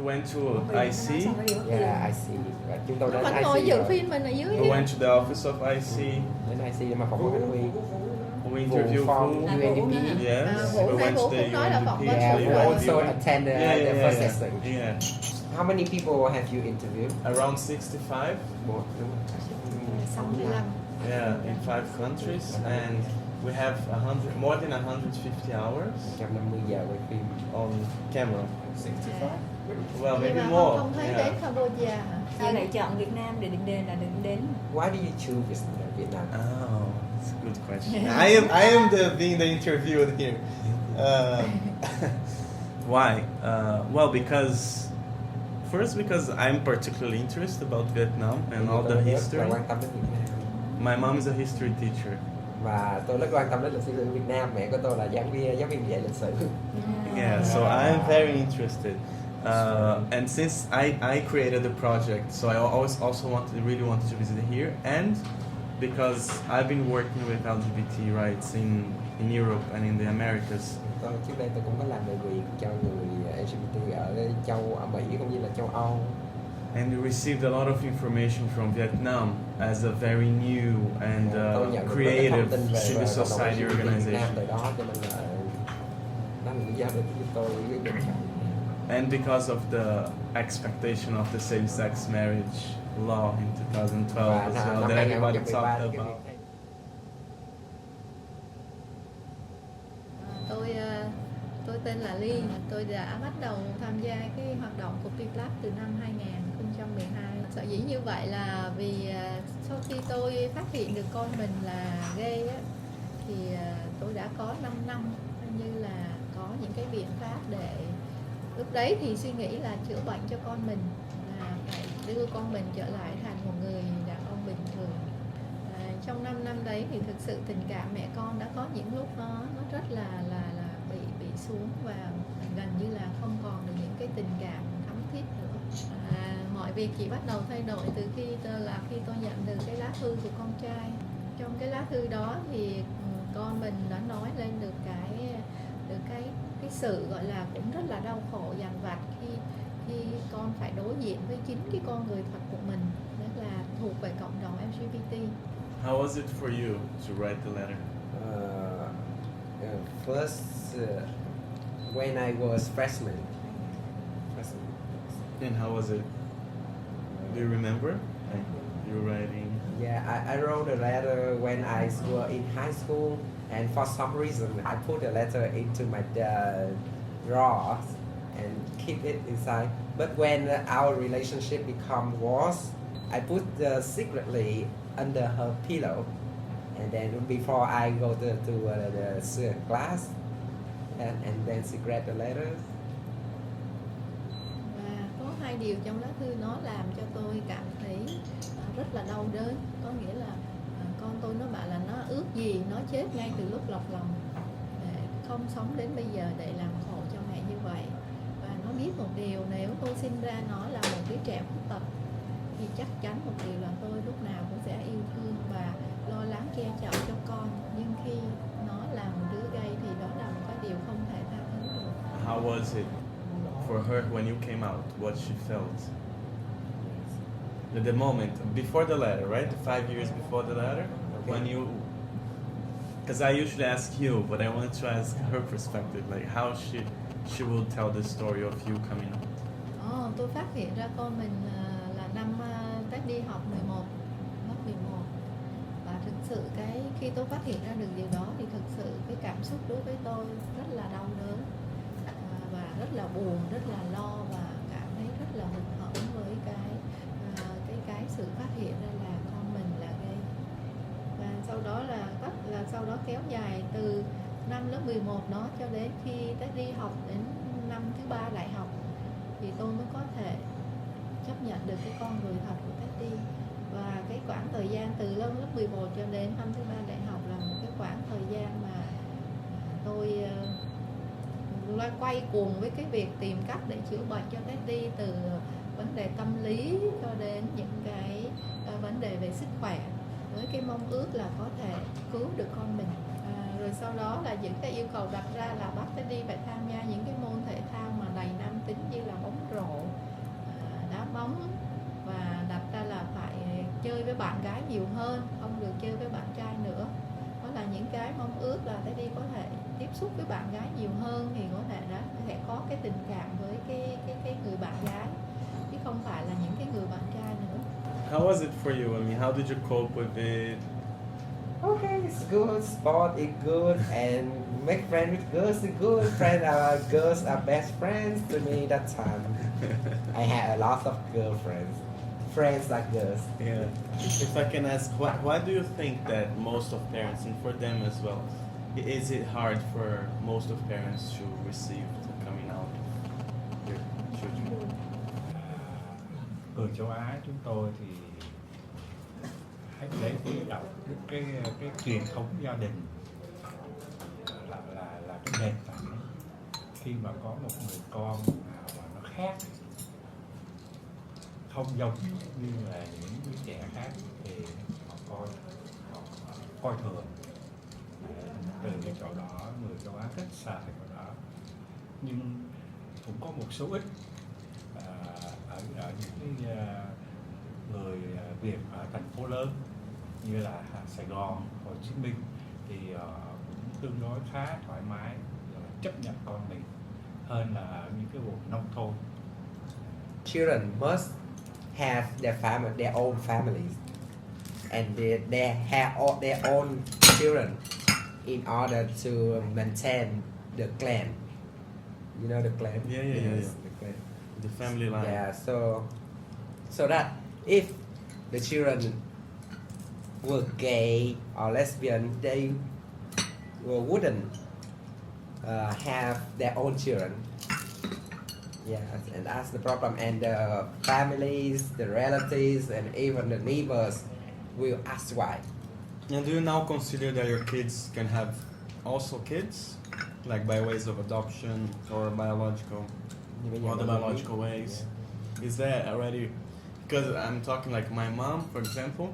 went to IC. Yeah, IC. Và chúng tôi Nó đến vẫn IC ngồi dự rồi. phim mình ở dưới. We went to the office of IC. Đến IC để mà phỏng vấn anh Huy. We interviewed From Vũ. UNDP. Yes, Vũ we nãy went Vũ to the cũng nói là phỏng vấn UNDP. Yeah, Vũ we rồi. also attend the first session. Yeah. How many people have you interviewed? Around 65. Một, đúng không? 65. Yeah, in 5 countries, and we have more than 150 hours 150 giờ quay phim. on camera. 65. Well, Nhưng maybe mà more. không thấy Yeah. đến Cambodia hả? Sao lại chọn Việt Nam để định đề là định đến? Why do you choose Việt Nam? Oh, that's a good question. I am being the interviewer here. Why? Well, because I'm particularly interested about Vietnam and all the history. Tôi rất là quan tâm đến Việt Nam. My mom is a history teacher. Và tôi rất quan tâm đến lịch sử Việt Nam. Mẹ của tôi là giáo viên dạy lịch sử. Yeah, so I am very interested. And since I created the project, so I always also really wanted to visit here, and because I've been working with LGBT rights in Europe and in the Americas. Trước đây tôi cũng có làm đại diện cho người LGBT ở Mỹ cũng như là châu Âu. And we received a lot of information from Vietnam as a very new and Tôi nhận được creative thông tin về civil cộng đồng society LGBT Việt Nam organization. từ đó, cho nên là đó là lý do để chúng tôi quyết định. And because of the expectation of the same-sex marriage law in 2012 Và as well, năm that 2013 everybody thì talked cái about. Tôi tên là Ly. Tôi đã bắt đầu tham gia cái hoạt động của PPLAB từ năm 2012. Sở dĩ như vậy là vì sau khi tôi phát hiện được con mình là gay á, thì tôi đã có 5 năm như là có những cái biện pháp để lúc đấy thì suy nghĩ là chữa bệnh cho con mình, là phải đưa con mình trở lại thành một người đàn ông bình thường. Trong 5 năm đấy thì thực sự tình cảm mẹ con đã có những lúc nó rất là bị xuống và gần như là không còn được những cái tình cảm thắm thiết nữa. Mọi việc chỉ bắt đầu thay đổi từ khi tôi nhận được cái lá thư của con trai. Trong cái lá thư đó thì con mình đã nói lên được cái sự gọi là cũng rất là đau khổ dằn vặt khi con phải đối diện với chính cái con người thật của mình, đó là thuộc về cộng đồng LGBT. How was it for you to write the letter? First, when I was freshman. And how was it? Do you remember? Like, you were writing. Yeah, I wrote a letter when I was in high school, and for some reason I put the letter into my drawer and keep it inside. But when our relationship become worse, I put secretly under her pillow, and then before I go to the class, and then she read the letter. Và có hai điều trong lá thư nó làm cho tôi cảm thấy rất là đau đớn. Có nghĩa là con tôi nó bảo là nó ước gì nó chết ngay từ lúc lọt lòng, để không sống đến bây giờ để làm khổ cho mẹ như vậy. Và nó biết một điều, nếu tôi sinh ra nó là một đứa trẻ khuyết tật thì chắc chắn một điều là tôi lúc nào cũng sẽ yêu thương và lo lắng che chở cho con. Nhưng khi nó là một đứa gay thì đó là một cái điều không thể tha thứ được. How was it for her when you came out? What she felt? At the moment, before the letter, right? The 5 years before the letter? Okay. When you... Because I usually ask you, but I wanted to ask her perspective, like how she will tell the story of you coming out. Tôi phát hiện ra con mình là năm Tết đi học 11, lớp 11. Và thực sự khi tôi phát hiện ra được điều đó thì thực sự cái cảm xúc đối với tôi rất là đau đớn và rất là buồn, rất là lo và cảm thấy rất là hụt hẫng với cái sự phát hiện ra là con mình là gay. Và sau đó kéo dài từ năm lớp 11 đó cho đến khi tới đi học đến năm thứ 3 đại học thì tôi mới có thể chấp nhận được cái con người thật của Teddy. Và cái khoảng thời gian từ lớp 11 cho đến năm thứ 3 đại học là một cái khoảng thời gian mà tôi loay quay cuồng với cái việc tìm cách để chữa bệnh cho Teddy, từ vấn đề tâm lý cho đến những cái vấn đề về sức khỏe, với cái mong ước là có thể cứu được con mình. Rồi sau đó là những cái yêu cầu đặt ra là bắt Teddy phải tham gia những cái môn thể thao mà đầy nam tính như là bóng rổ, với bạn gái nhiều hơn, không được chơi với bạn trai nữa. Đó là những cái mong ước là Teddy có thể tiếp xúc với bạn gái nhiều hơn, thì có thể đã sẽ có cái tình cảm với cái người bạn gái, chứ không phải là những cái người bạn trai nữa. How was it for you? I mean, how did you cope with it? Okay, it's good. Sport is good, and make friends with girls is good. Girls are best friends to me that time. I had a lot of girlfriends, friends like girls. Yeah. If I can ask, why do you think that most of parents, and for them as well, is it hard for most of parents to receive the coming out of their children? Người châu Á chúng tôi thì hãy để ý đọc cái truyền thống gia đình là cái nền tảng. Khi mà có một người con nào mà nó khác, không giống như là những đứa trẻ khác, thì họ coi thường. Từ cái chỗ đó người châu Á thích xài cái đó, nhưng cũng có một số ít ở những cái người Việt ở thành phố lớn như là Sài Gòn, Hồ Chí Minh thì cũng tương đối khá thoải mái chấp nhận con mình hơn là ở những cái vùng nông thôn. Children must have their own families, and they have all their own children in order to maintain the clan. You know the clan? Yeah. The clan. The family line. Yeah, so that if the children were gay or lesbian, they wouldn't have their own children. Yeah, and that's the problem. And the families, the relatives, and even the neighbors will ask why. And do you now consider that your kids can have also kids, like by ways of adoption or biological, other biological ways? Is that already? Because I'm talking like my mom, for example,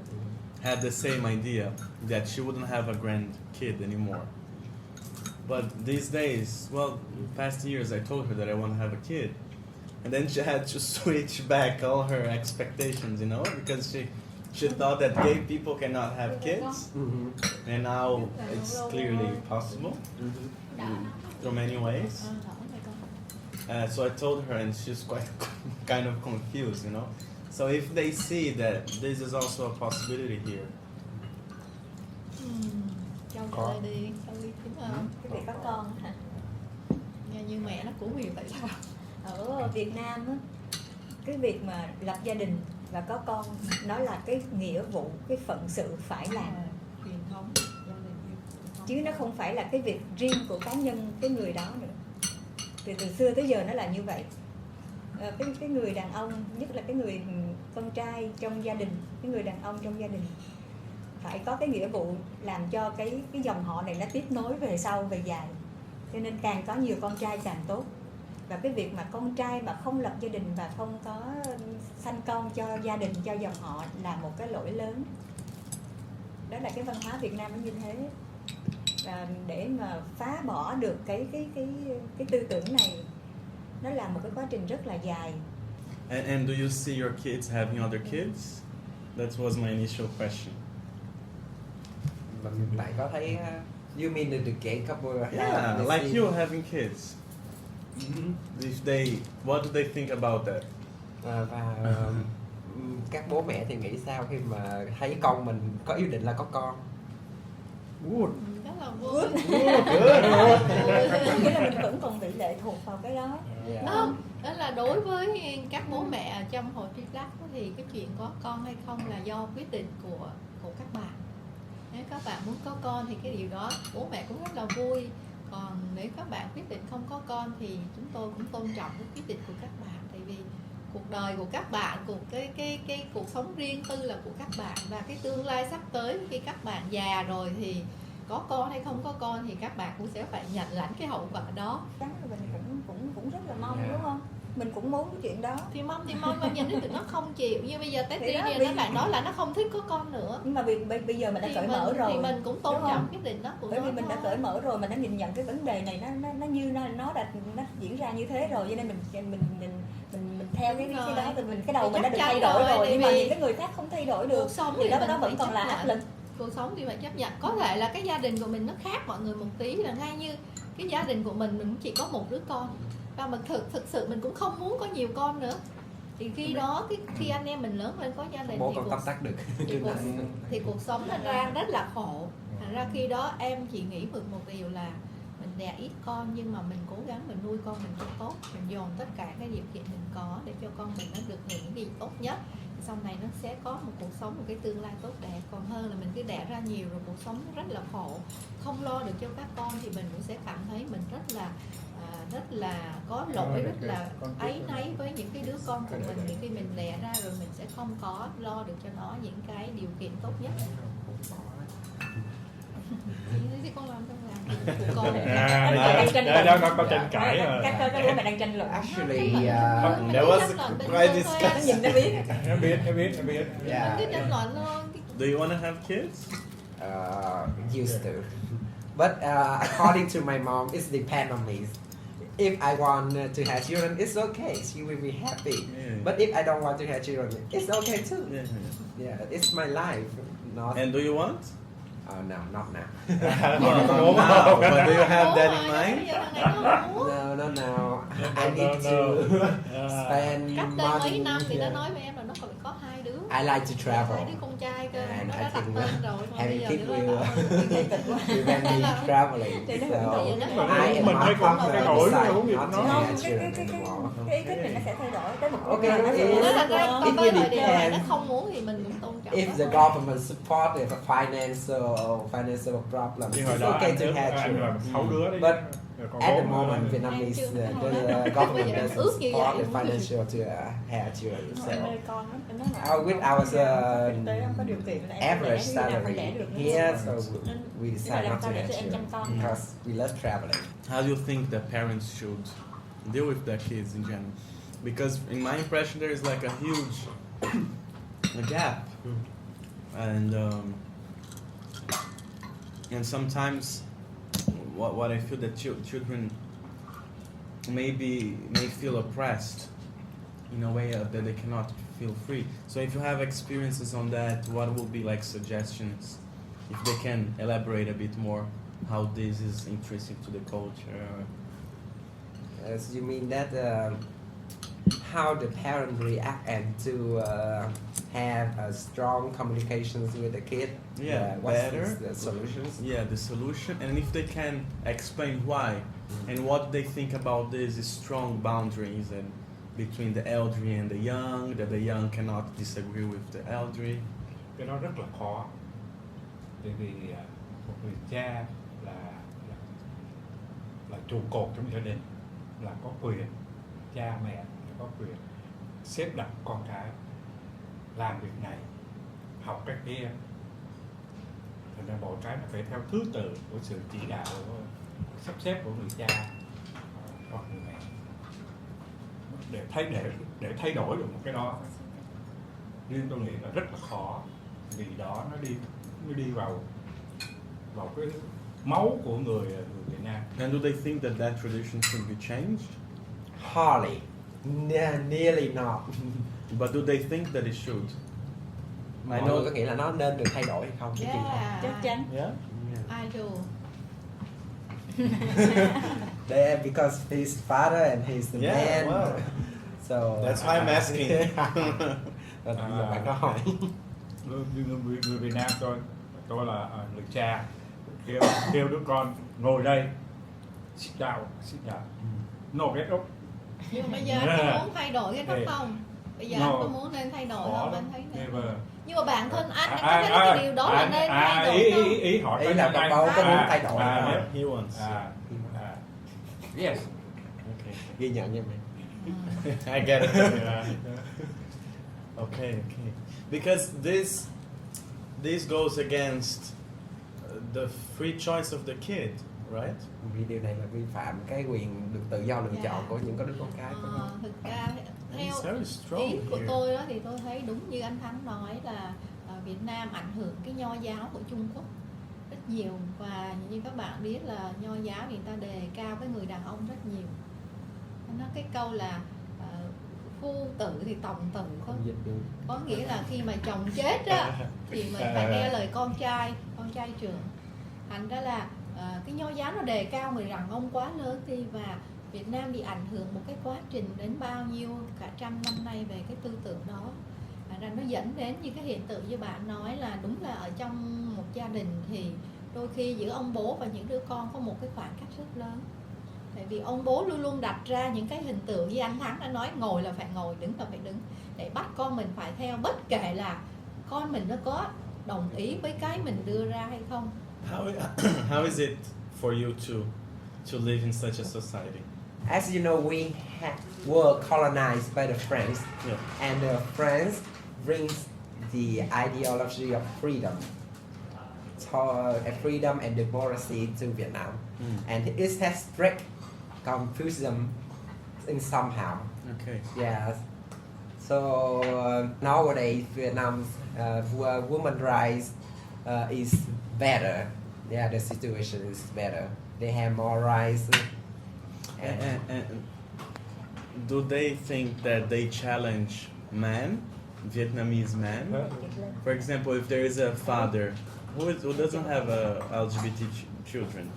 had the same idea that she wouldn't have a grandkid anymore. But these days, well, in past years, I told her that I want to have a kid, and then she had to switch back all her expectations, you know, because she thought that gay people cannot have kids, and now it's clearly possible through many ways. So I told her, and she's quite kind of confused, you know. So if they see that this is also a possibility here. Châu trả lời đi, sao đi đúng không? Cái việc có con hả? Nghe như mẹ nó cũng hiểu tại sao. Ở Việt Nam á, cái việc mà lập gia đình và có con nó là cái nghĩa vụ, cái phận sự phải làm, Truyền thống gia đình truyền thống. chứ nó không phải là cái việc riêng của cá nhân cái người đó nữa. Từ xưa tới giờ nó là như vậy. Cái người đàn ông, nhất là cái người con trai trong gia đình, cái người đàn ông trong gia đình phải có cái nghĩa vụ làm cho cái dòng họ này nó tiếp nối về sau, về dài. Cho nên càng có nhiều con trai càng tốt. Và cái việc mà con trai mà không lập gia đình và không có sanh con cho gia đình, cho dòng họ là một cái lỗi lớn. Đó là cái văn hóa Việt Nam nó như thế. Và để mà phá bỏ được cái tư tưởng này, nó là một cái quá trình rất là dài. And do you see your kids having other kids? That was my initial question. Mình lại có thấy you mean the gay couple have Yeah, this like thing? you having kids. If what do they think about that? Và các bố mẹ thì nghĩ sao khi mà thấy con mình có ý định là có con? Rất là vui. Nghĩa là mình vẫn còn bị lệ thuộc vào cái đó. Yeah. Không, đó là đối với các bố mẹ ở trong hội Tri Lắc thì cái chuyện có con hay không là do quyết định của các bạn. Nếu các bạn muốn có con thì cái điều đó bố mẹ cũng rất là vui. Còn nếu các bạn quyết định không có con thì chúng tôi cũng tôn trọng cái quyết định của các bạn. Tại vì cuộc đời của các bạn, cái cuộc sống riêng tư là của các bạn, và cái tương lai sắp tới khi các bạn già rồi thì có con hay không có con thì các bạn cũng sẽ phải nhận lãnh cái hậu quả đó. Chắc là mình cũng rất là mong, Yeah. đúng không? mình cũng muốn cái chuyện đó. Thì mong bao giờ nếu tụi nó không chịu, như bây giờ Teddy Thì đó, này vì- nó bạn nói là nó không thích có con nữa, Nhưng mà bây giờ mình đã thì cởi mở rồi, thì mình cũng tôn đúng không? trọng quyết định đó của Bởi nó vì mình đã thôi. cởi mở rồi, mình đã nhìn nhận cái vấn đề này nó như nó diễn ra như thế rồi, cho nên mình theo cái Đúng đó rồi. thì cái đầu Thì mình đã chắc được chắn thay đổi rồi, rồi, tại nhưng mà vì những cái người khác không thay đổi được Cuộc sống thì thì đó mình vẫn phải còn chấp là áp nhận. lực. Cuộc sống thì phải chấp nhận, có thể là cái gia đình của mình nó khác mọi người một tí, là ngay như cái gia đình của mình cũng chỉ có một đứa con, và mình thực sự mình cũng không muốn có nhiều con nữa. Thì khi đó khi anh em mình lớn lên có gia đình Bố thì còn cuộc, tóm tắt được. thì cuộc sống nó ra rất là khổ. Thành ra khi đó em chỉ nghĩ được một điều là mình đẻ ít con nhưng mà mình cố gắng mình nuôi con mình cho tốt, mình dồn tất cả cái điều kiện mình có để cho con mình nó được hưởng những gì tốt nhất. Sau này nó sẽ có một cuộc sống, một cái tương lai tốt đẹp, còn hơn là mình cứ đẻ ra nhiều rồi cuộc sống nó rất là khổ, không lo được cho các con, thì mình cũng sẽ cảm thấy mình rất là có lỗi, rất là áy náy với những cái đứa con của mình. Thì khi mình đẻ ra rồi mình sẽ không có lo được cho nó những cái điều kiện tốt nhất. Thì con làm không làm của con. Đó có tranh cãi mà. Các bố mẹ đang tranh luận. Actually, There was quite Nó nhìn nó biết. Em biết. Mình cứ tranh luận thôi. Do you want to have kids? Used to, but according to my mom, it depends on me. If I want to have children, it's okay. She will be happy. Yeah. But if I don't want to have children, it's okay too. Yeah. Yeah, it's my life. Not. And do you want? No, not now. No, but do you have that in mind? No. I need to spend Cách đây mấy money. năm thì nó nói với em là nó còn có 2 đứa. I like to travel. 2 đứa con trai cơ, And nó I đã đặt think tên rồi. Mà bây having giờ kids nó will đã prevent me traveling. Thì nó So cũng vậy I đó. and Mình my thấy con partner thay đổi, decide đúng not to không? Không, have children cái anymore. ý thích mình nó sẽ thay đổi tới một Ok, lúc nào nó sẽ it- Nó thành ra It con tới will thời điểm này nó depend. không muốn thì mình cũng tôn trọng If nó. the government support the financial problem, Nhưng hồi it's đó okay anh to là have children. 6 đứa đấy. But Rồi còn At the bố moment, mà- Vietnamese, Chưa, the hồi đó. government Bây giờ doesn't ước như support vậy. the financial to have children. So Em ơi, con nó I wish I was kinh tế không có điều kiện là em average đẻ, khi nào salary phải đẻ được nữa. here, so we Nên decide là làm not to sao để have cho em chăm children con. because we love traveling. How do you think the parents should deal with their kids in general? Because in my impression, there is like a huge a gap, and sometimes what I feel that children may feel oppressed in a way that they cannot feel free. So if you have experiences on that, what would be like suggestions, if they can elaborate a bit more how this is intrinsic to the culture? As you mean that how the parent react and to have strong communications with the kid. Yeah, what's better. the solutions? Yeah, the solution, and if they can explain why and what they think about these strong boundaries and between the elderly and the young, that the young cannot disagree with the elderly. Cái đó rất là khó, bởi vì một người cha là trụ cột trong gia đình, là có quyền, cha mẹ là có quyền xếp đặt con cái làm việc này, học cái kia. Thành ra mọi cái nó phải theo thứ tự của sự chỉ đạo, sắp xếp của người cha hoặc người mẹ, để thay đổi được một cái đó. Nhưng tôi nghĩ là rất là khó, vì đó nó đi vào cái máu của người Việt Nam. And do they think that tradition should be changed? Hardly. Nearly not. But do they think that it should? Mọi người có nghĩ là nó nên được thay đổi hay không? Cái chuyện đó. Chắc chắn. Yeah. I do. Because he's father and he's the Yeah, man. wow. So That's why I'm asking. Bây giờ bạn có hỏi. Người Việt Nam tôi là người cha, kêu đứa con ngồi đây, sit down. No, get up. Nhưng mà bây giờ anh có muốn thay đổi cái đó Okay. không? Bây giờ No. anh có muốn nên thay đổi Khó không? lắm. Anh thấy nên. Never. Nhưng mà bản thân anh có thấy cái điều đó là nên thay đổi không? Ý hỏi Ý là cái đâu có muốn thay đổi. He wants. Yes. Okay. Ghi nhận nha mẹ. I get it. Yeah. Okay. Because this goes against the free choice of the kid, right? Vì điều này là vi phạm cái quyền được tự do lựa chọn của những có đứa con cái của mình. Thực ra It's very strong Ý của here. tôi đó thì tôi thấy đúng như anh Thắng nói là Việt Nam ảnh hưởng cái nho giáo của Trung Quốc rất nhiều, và như các bạn biết là nho giáo thì người ta đề cao cái người đàn ông rất nhiều. Nó cái câu là phu tử thì tòng tử Không dịch được. có nghĩa là khi mà chồng chết á thì mình phải nghe lời con trai trưởng. Thành ra là cái nho giáo nó đề cao người đàn ông quá lớn đi, và Việt Nam bị ảnh hưởng một cái quá trình đến bao nhiêu cả trăm năm nay về cái tư tưởng đó. Thành ra nó dẫn đến như cái hiện tượng như bạn nói là đúng là ở trong một gia đình thì đôi khi giữa ông bố và những đứa con có một cái khoảng cách rất lớn. Tại vì ông bố luôn luôn đặt ra những cái hình tượng như anh Thắng đã nói, ngồi là phải ngồi, đứng là phải đứng, để bắt con mình phải theo, bất kể là con mình nó có đồng ý với cái mình đưa ra hay không. How is it for you to live in such a society? As you know, we were colonized by the French, Yeah. and the French brings the ideology of freedom, freedom and democracy to Vietnam, and it has strict Confucianism in somehow. Okay. Yes. So nowadays, Vietnam's women rights is better. Yeah, the situation is better. They have more rights. And do they think that they challenge men, Vietnamese men? For example, if there is a father who doesn't have LGBT children,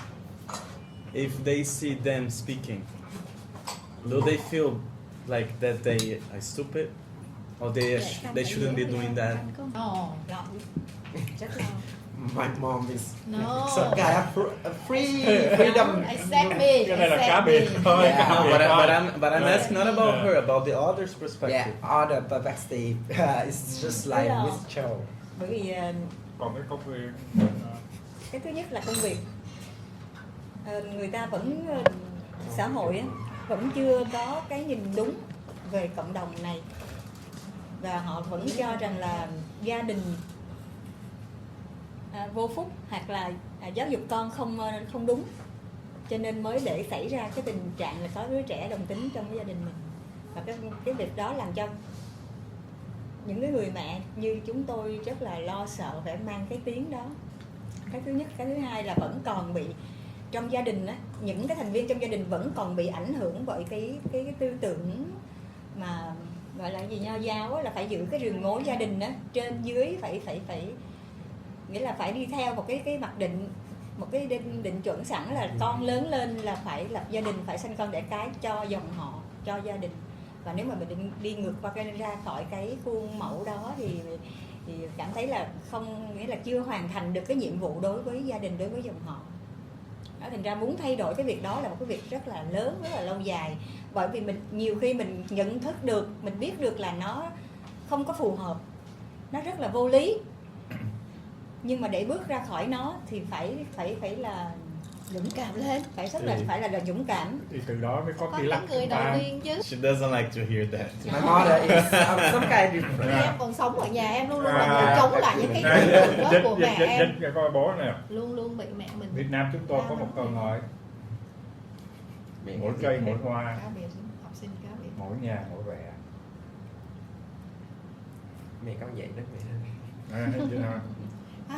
if they see them speaking, do they feel like that they are stupid, or they shouldn't be doing that? No, Rất lo. My mom is no. some kind of freedom. Accept me. Cái này là cá Accept biệt me. thôi. Yeah. cá biệt But I'm thôi. asking not about Yeah. her, about the other's perspective. Yeah, other perspective. It's just like Yeah. with show. Bởi vì Còn cái công việc cái thứ nhất là công việc. Người ta vẫn xã hội á, vẫn chưa có cái nhìn đúng về cộng đồng này, và họ vẫn cho rằng là gia đình vô phúc, hoặc là giáo dục con không đúng, cho nên mới để xảy ra cái tình trạng là có đứa trẻ đồng tính trong cái gia đình mình. Và cái việc đó làm cho những cái người mẹ như chúng tôi rất là lo sợ phải mang cái tiếng đó. Cái thứ nhất. Cái thứ hai là vẫn còn bị trong gia đình á, những cái thành viên trong gia đình vẫn còn bị ảnh hưởng bởi cái tư tưởng mà gọi là gì, nho giáo á, là phải giữ cái đường mối gia đình á, trên dưới phải nghĩa là phải đi theo một cái mặc định, một cái định chuẩn sẵn là con lớn lên là phải lập gia đình, phải sinh con đẻ cái cho dòng họ, cho gia đình. Và nếu mà mình đi ngược qua ra khỏi cái khuôn mẫu đó thì cảm thấy là không, nghĩa là chưa hoàn thành được cái nhiệm vụ đối với gia đình, đối với dòng họ. Đó, thành ra muốn thay đổi cái việc đó là một cái việc rất là lớn, rất là lâu dài. Bởi vì mình nhiều khi mình nhận thức được, mình biết được là nó không có phù hợp, nó rất là vô lý. Nhưng mà để bước ra khỏi nó thì phải là Dũng cảm lên. phải rất là phải là dũng cảm. thì từ đó mới có Có cái lắc những người đầu tiên chứ. She doesn't like to hear that. My mother is some kind of different. Em còn sống ở nhà, em luôn luôn là người chống lại những cái tư tưởng đó của mẹ em. Dịch coi bố nè. Luôn luôn bị mẹ mình. Việt Nam chúng tôi có một câu nói: mỗi cây mỗi hoa, Cá biệt, học sinh cá biệt. mỗi nhà mỗi vẻ. Mẹ con vậy đó mẹ.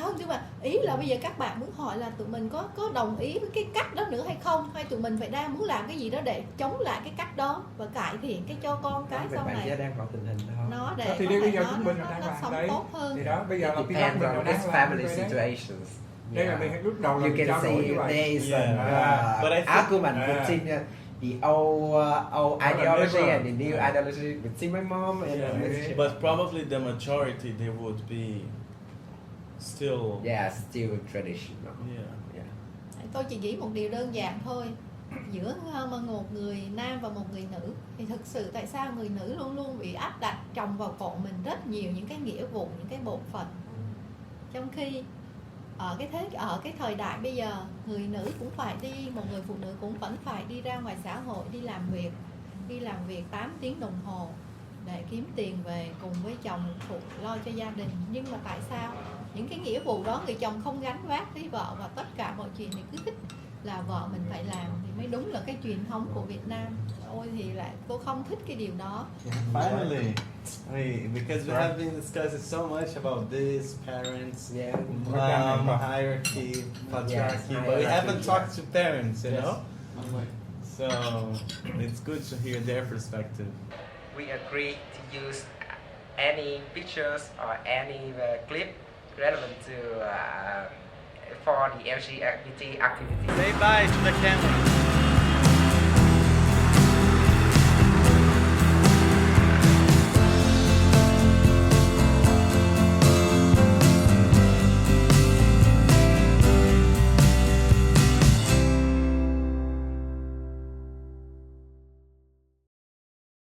Không, nhưng mà ý là bây giờ các bạn muốn hỏi là tụi mình có đồng ý với cái cách đó nữa hay không, hay tụi mình phải đang muốn làm cái gì đó để chống lại cái cách đó và cải thiện cái cho con cái sau Bạn này đang vào tình hình thôi. nó để Thì có bây thể giờ nó chúng mình đang nó làm sống đấy. tốt hơn. Thì đó, bây giờ là It cái góc depends mình on đang this làm family cái đấy. situations. Đây là mình lúc đầu là You mình can trao đổi see như vậy. there is Yeah. But I an think- argument between the old ideology and the new ideology between my mom and Yeah. But probably the majority they would be still. yeah, still traditional. Yeah. Yeah. Tôi chỉ nghĩ một điều đơn giản thôi, giữa một người nam và một người nữ thì thực sự tại sao người nữ luôn luôn bị áp đặt chồng vào cổ mình rất nhiều những cái nghĩa vụ, những cái bổn phận, trong khi ở cái thời đại bây giờ người nữ cũng phải đi, một người phụ nữ cũng vẫn phải đi ra ngoài xã hội, đi làm việc 8 tiếng đồng hồ để kiếm tiền về cùng với chồng phụ lo cho gia đình. Nhưng mà tại sao những cái nghĩa vụ đó người chồng không gánh vác với vợ, và tất cả mọi chuyện thì cứ thích là vợ mình phải làm, thì mới đúng là cái truyền thống của Việt Nam. tôi thì lại tôi không thích cái điều đó. Finally, wait, because we have been discussing so much about this, parents, Yeah. hierarchy, patriarchy, but we hierarchy, haven't talked to parents, you Yes. know? So it's good to hear their perspective. We agree to use any pictures or any clip relevant to for the LGBT activity. Say bye to the camera.